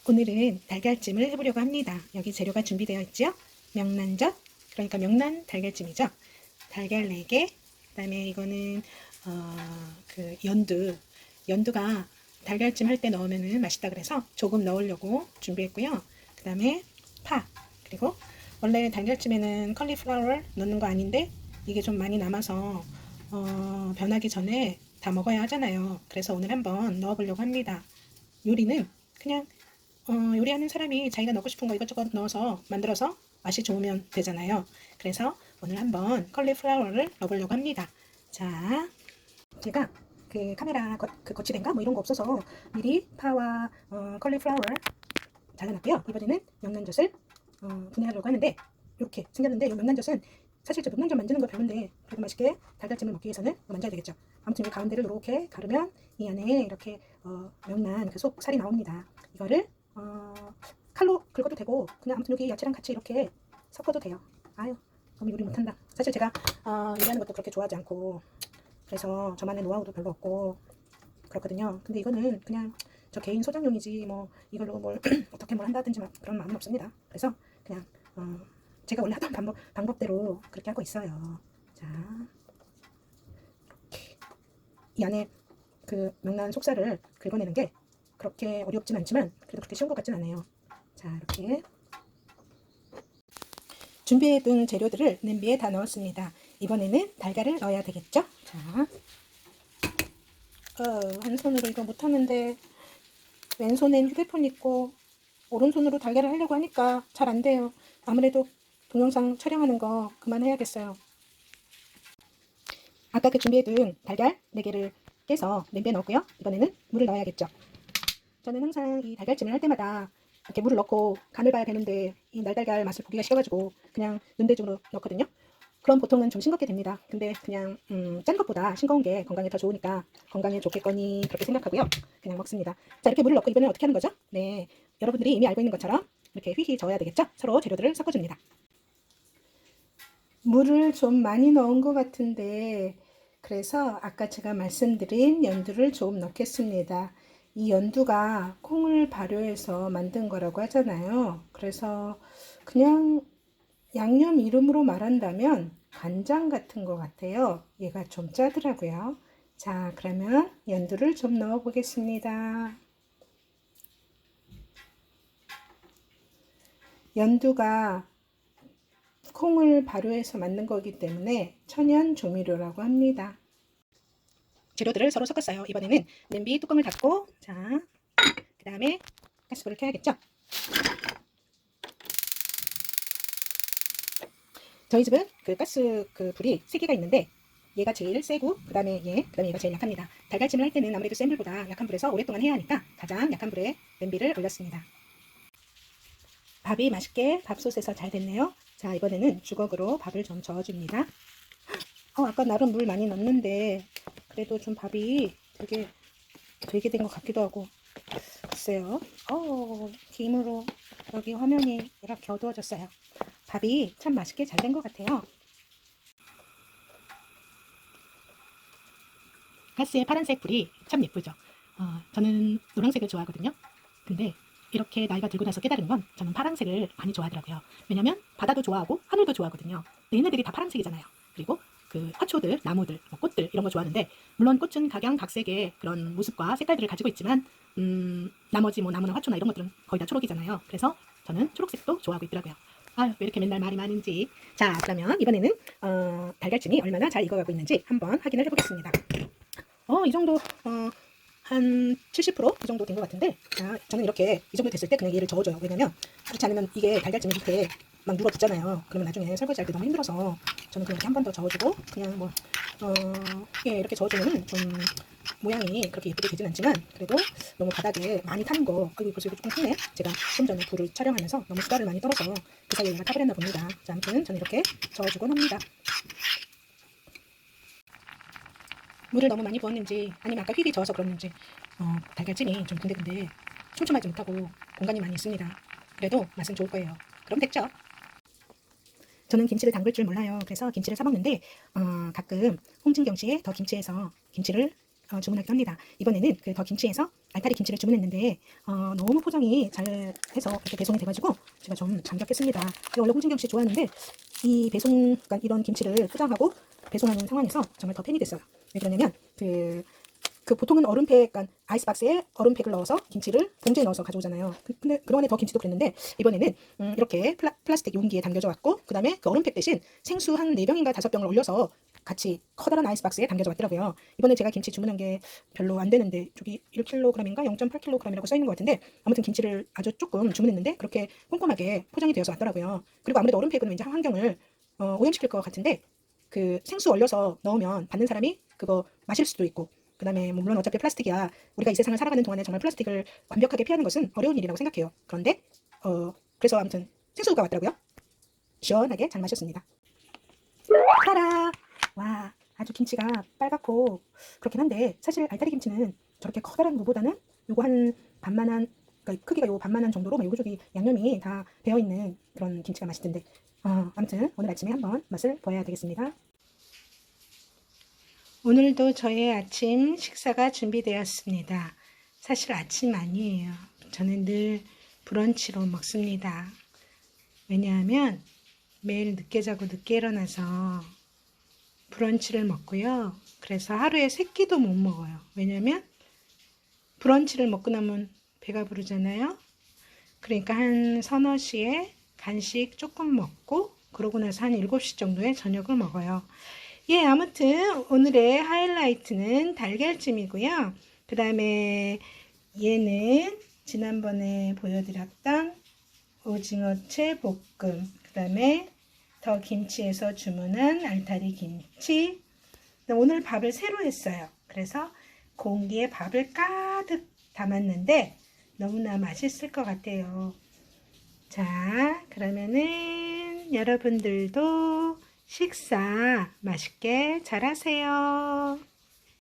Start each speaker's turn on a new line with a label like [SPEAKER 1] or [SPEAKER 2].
[SPEAKER 1] 오늘은 달걀찜을 해보려고 합니다. 여기 재료가 준비되어 있죠? 명란젓, 그러니까 명란 달걀찜이죠. 달걀 4개, 그 다음에 이거는 연두가 달걀찜 할 때 넣으면 맛있다 그래서 조금 넣으려고 준비했고요. 그 다음에 파, 그리고 원래 달걀찜에는 컬리플라워 넣는 거 아닌데 이게 좀 많이 남아서 변하기 전에 다 먹어야 하잖아요. 그래서 오늘 한번 넣어보려고 합니다. 요리는 그냥 요리하는 사람이 자기가 넣고 싶은 거 이것저것 넣어서 만들어서 맛이 좋으면 되잖아요. 그래서 오늘 한번 컬리플라워를 넣어보려고 합니다. 자, 제가 그 카메라 거치대인가 뭐 이런 거 없어서 미리 파와 컬리플라워를 잘라놨고요. 이번에는 명란젓을 분해하려고 하는데 이렇게 생겼는데 이 명란젓은 사실 저 명란젓 만드는 거 별론데 그래도 맛있게 달걀찜을 먹기 위해서는 이거 만져야 되겠죠. 아무튼 이 가운데를 이렇게 가르면 이 안에 이렇게 명란 그 속 살이 나옵니다. 이거를 칼로 긁어도 되고 그냥 아무튼 여기 야채랑 같이 이렇게 섞어도 돼요. 아유 너무 요리 못한다. 사실 제가 요리하는 것도 그렇게 좋아하지 않고 그래서 저만의 노하우도 별로 없고 그렇거든요. 근데 이거는 그냥 저 개인 소장용이지 뭐 이걸로 뭘 어떻게 뭘 한다든지 그런 마음은 없습니다. 그래서 그냥 제가 원래 하던 방법대로 그렇게 하고 있어요. 자, 이렇게 이 안에 그 명란 속살을 긁어내는 게 그렇게 어렵진 않지만 그래도 그렇게 쉬운 것 같진 않아요. 자, 이렇게 준비해둔 재료들을 냄비에 다 넣었습니다. 이번에는 달걀을 넣어야 되겠죠? 자, 한 손으로 이거 못하는데 왼손엔 휴대폰 있고 오른손으로 달걀을 하려고 하니까 잘 안 돼요. 아무래도 동영상 촬영하는 거 그만해야겠어요. 아까 그 준비해둔 달걀 4개를 깨서 냄비에 넣었고요. 이번에는 물을 넣어야겠죠. 저는 항상 이 달걀찜을 할 때마다 이렇게 물을 넣고 간을 봐야 되는데 이 날달걀 맛을 보기가 싫어가지고 그냥 눈대중으로 넣거든요. 그럼 보통은 좀 싱겁게 됩니다. 근데 그냥 짠 것보다 싱거운 게 건강에 더 좋으니까 건강에 좋겠거니 그렇게 생각하고요. 그냥 먹습니다. 자, 이렇게 물을 넣고 이번엔 어떻게 하는 거죠? 네, 여러분들이 이미 알고 있는 것처럼 이렇게 휘휘 저어야 되겠죠? 서로 재료들을 섞어줍니다. 물을 좀 많이 넣은 것 같은데 그래서 아까 제가 말씀드린 연두를 좀 넣겠습니다. 이 연두가 콩을 발효해서 만든 거라고 하잖아요. 그래서 그냥 양념 이름으로 말한다면 간장 같은 것 같아요. 얘가 좀 짜더라고요. 자, 그러면 연두를 좀 넣어 보겠습니다. 연두가 콩을 발효해서 만든 거기 때문에 천연 조미료라고 합니다. 재료들을 서로 섞었어요. 이번에는 냄비 뚜껑을 닫고 자, 그 다음에 가스불을 켜야겠죠. 저희 집은 그 가스 그 불이 3개가 있는데 얘가 제일 세고 그 다음에 얘가 제일 약합니다. 달걀찜을 할 때는 아무래도 센 불보다 약한 불에서 오랫동안 해야 하니까 가장 약한 불에 냄비를 올렸습니다. 밥이 맛있게 밥솥에서 잘 됐네요. 자, 이번에는 주걱으로 밥을 좀 저어줍니다. 아까 나름 물 많이 넣었는데 그래도 좀 밥이 되게 된 것 같기도 하고 글쎄요. 김으로 여기 화면이 이렇게 어두워졌어요. 밥이 참 맛있게 잘 된 것 같아요. 가스의 파란색 불이 참 예쁘죠. 저는 노란색을 좋아하거든요. 근데 이렇게 나이가 들고 나서 깨달은 건 저는 파란색을 많이 좋아하더라고요. 왜냐면 바다도 좋아하고 하늘도 좋아하거든요. 얘네들이 다 파란색이잖아요. 그리고 그 화초들, 나무들, 꽃들 이런 거 좋아하는데 물론 꽃은 각양각색의 그런 모습과 색깔들을 가지고 있지만 나머지 뭐 나무나 화초나 이런 것들은 거의 다 초록이잖아요. 그래서 저는 초록색도 좋아하고 있더라고요. 왜 이렇게 맨날 말이 많은지. 자, 그러면 이번에는 달걀찜이 얼마나 잘 익어가고 있는지 한번 확인을 해보겠습니다. 이 정도 한 70%이 정도 된 것 같은데 저는 이렇게 이 정도 됐을 때 그냥 얘를 저어줘요. 왜냐면 그렇지 않으면 이게 달걀찜 밑에 막 눌어붙잖아요. 그러면 나중에 설거지할 때 너무 힘들어서 저는 그냥 이렇게 한 번 더 저어주고 그냥 뭐 이렇게 저어주면 좀 모양이 그렇게 예쁘게 되진 않지만 그래도 너무 바닥에 많이 타는 거 벌써 이거 조금 크네. 제가 좀 전에 불을 촬영하면서 너무 수다를 많이 떨어서 그 사이에 얘가 타버렸나 봅니다. 자, 아무튼 저는 이렇게 저어주곤 합니다. 물을 너무 많이 부었는지 아니면 아까 휘휘 저어서 그랬는지 달걀찜이 좀 근데 촘촘하지 못하고 공간이 많이 있습니다. 그래도 맛은 좋을 거예요. 그럼 됐죠? 저는 김치를 담글 줄 몰라요. 그래서 김치를 사 먹는데 가끔 홍진경 씨의 더 김치에서 김치를 주문하기도 합니다. 이번에는 그 더 김치에서 알타리 김치를 주문했는데 너무 포장이 잘 해서 이렇게 배송이 돼가지고 제가 좀 감격했습니다. 제가 원래 홍진경 씨 좋아하는데 이 배송, 그러니까 이런 김치를 포장하고 배송하는 상황에서 정말 더 팬이 됐어요. 왜 그러냐면 그 보통은 얼음팩, 그러니까 아이스박스에 얼음팩을 넣어서 김치를 봉지에 넣어서 가져오잖아요. 근데 그동안에 더 김치도 그랬는데 이번에는 이렇게 플라스틱 용기에 담겨져 왔고, 그 다음에 그 얼음팩 대신 생수 한 4병인가 5병을 올려서 같이 커다란 아이스박스에 담겨져 왔더라고요. 이번에 제가 김치 주문한 게 별로 안 되는데 저기 1kg인가 0.8kg이라고 써 있는 것 같은데, 아무튼 김치를 아주 조금 주문했는데 그렇게 꼼꼼하게 포장이 되어서 왔더라고요. 그리고 아무래도 얼음팩은 왠지 환경을 오염시킬 것 같은데, 그 생수 얼려서 넣으면 받는 사람이 그거 마실 수도 있고, 그 다음에 물론 어차피 플라스틱이야, 우리가 이 세상을 살아가는 동안에 정말 플라스틱을 완벽하게 피하는 것은 어려운 일이라고 생각해요. 그런데 그래서 아무튼 생수가 왔더라고요. 시원하게 잘 마셨습니다. 따라! 와, 아주 김치가 빨갛고 그렇긴 한데, 사실 알타리 김치는 저렇게 커다란 무보다는 요거 한 반만한, 그러니까 크기가 요 반만한 정도로 요쪽이 양념이 다 배어있는 그런 김치가 맛있던데, 아무튼 오늘 아침에 한번 맛을 보아야 되겠습니다. 오늘도 저의 아침 식사가 준비되었습니다. 사실 아침 아니에요. 저는 늘 브런치로 먹습니다. 왜냐하면 매일 늦게 자고 늦게 일어나서 브런치를 먹고요. 그래서 하루에 3끼도 못 먹어요. 왜냐면 브런치를 먹고 나면 배가 부르잖아요. 그러니까 한 서너 시에 간식 조금 먹고, 그러고 나서 한 7시 정도에 저녁을 먹어요. 예, 아무튼 오늘의 하이라이트는 달걀찜이고요. 그 다음에 얘는 지난번에 보여드렸던 오징어채 볶음, 그 다음에 더 김치에서 주문한 알타리 김치. 오늘 밥을 새로 했어요. 그래서 공기에 밥을 가득 담았는데 너무나 맛있을 것 같아요. 자, 그러면은 여러분들도 식사 맛있게 잘 하세요.